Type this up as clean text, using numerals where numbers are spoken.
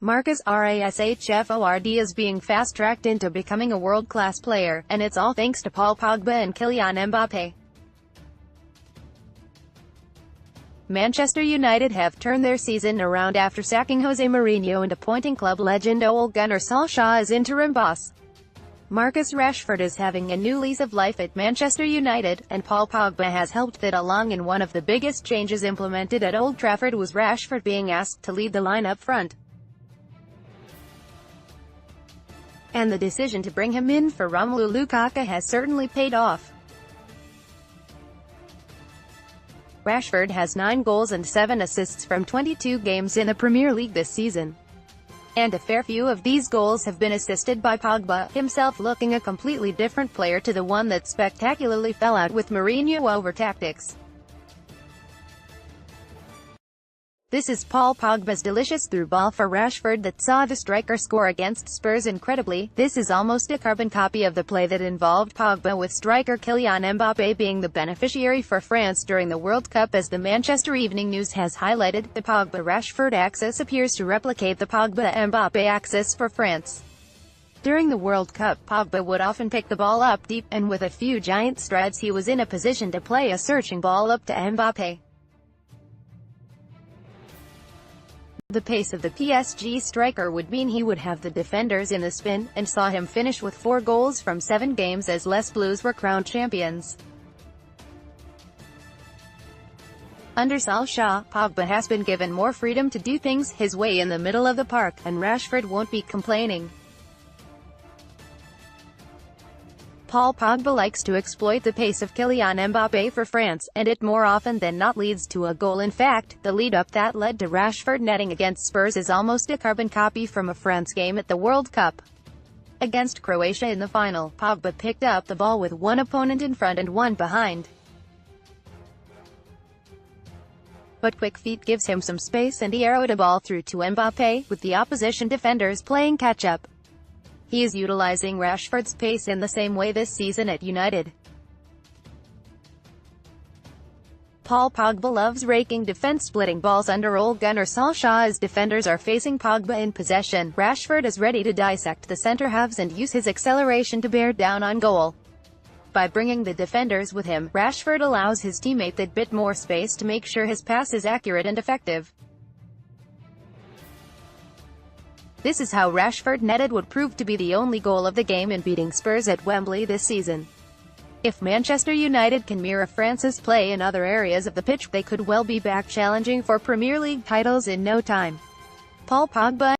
Marcus Rashford is being fast-tracked into becoming a world-class player, and it's all thanks to Paul Pogba and Kylian Mbappe. Manchester United have turned their season around after sacking Jose Mourinho and appointing club legend Ole Gunnar Solskjaer as interim boss. Marcus Rashford is having a new lease of life at Manchester United, and Paul Pogba has helped that along. In one of the biggest changes implemented at Old Trafford was Rashford being asked to lead the line up front. And the decision to bring him in for Romelu Lukaku has certainly paid off. Rashford has 9 goals and 7 assists from 22 games in the Premier League this season. And a fair few of these goals have been assisted by Pogba, himself looking a completely different player to the one that spectacularly fell out with Mourinho over tactics. This is Paul Pogba's delicious through ball for Rashford that saw the striker score against Spurs. Incredibly, this is almost a carbon copy of the play that involved Pogba, with striker Kylian Mbappe being the beneficiary for France during the World Cup. As the Manchester Evening News has highlighted, the Pogba-Rashford axis appears to replicate the Pogba-Mbappe axis for France. During the World Cup, Pogba would often pick the ball up deep, and with a few giant strides he was in a position to play a searching ball up to Mbappe. The pace of the PSG striker would mean he would have the defenders in the spin, and saw him finish with 4 goals from 7 games as Les Blues were crowned champions. Under Solskjaer, Pogba has been given more freedom to do things his way in the middle of the park, and Rashford won't be complaining. Paul Pogba likes to exploit the pace of Kylian Mbappe for France, and it more often than not leads to a goal. In fact, the lead-up that led to Rashford netting against Spurs is almost a carbon copy from a France game at the World Cup. Against Croatia in the final, Pogba picked up the ball with one opponent in front and one behind. But quick feet gives him some space and he arrowed a ball through to Mbappe, with the opposition defenders playing catch-up. He is utilizing Rashford's pace in the same way this season at United. Paul Pogba loves raking defense-splitting balls under Ole Gunnar Solskjaer. As defenders are facing Pogba in possession, Rashford is ready to dissect the centre halves and use his acceleration to bear down on goal. By bringing the defenders with him, Rashford allows his teammate that bit more space to make sure his pass is accurate and effective. This is how Rashford netted what proved to be the only goal of the game in beating Spurs at Wembley this season. If Manchester United can mirror France's play in other areas of the pitch, they could well be back challenging for Premier League titles in no time. Paul Pogba